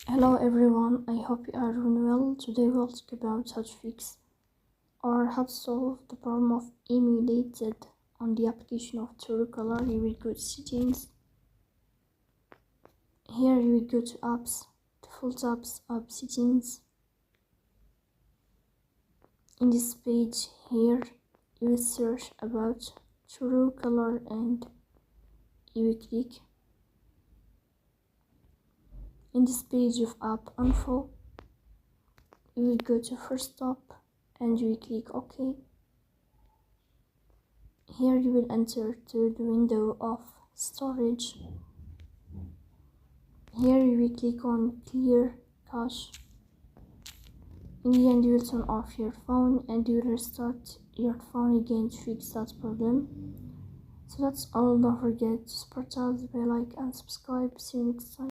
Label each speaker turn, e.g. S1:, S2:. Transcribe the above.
S1: Hello everyone, I hope you are doing well. Today we'll talk about how to fix or how to solve the problem of emulated on the application of Truecaller. You will go to settings. Here you will go to apps, default apps, app settings. In this page here you will search about Truecaller and you will click. In this page of app info, you will go to first stop and you will click OK. Here you will enter to the window of storage. Here you will click on clear cache. In the end you will turn off your phone and you will restart your phone again to fix that problem. So that's all. Don't forget to support us by like and subscribe. See you next time.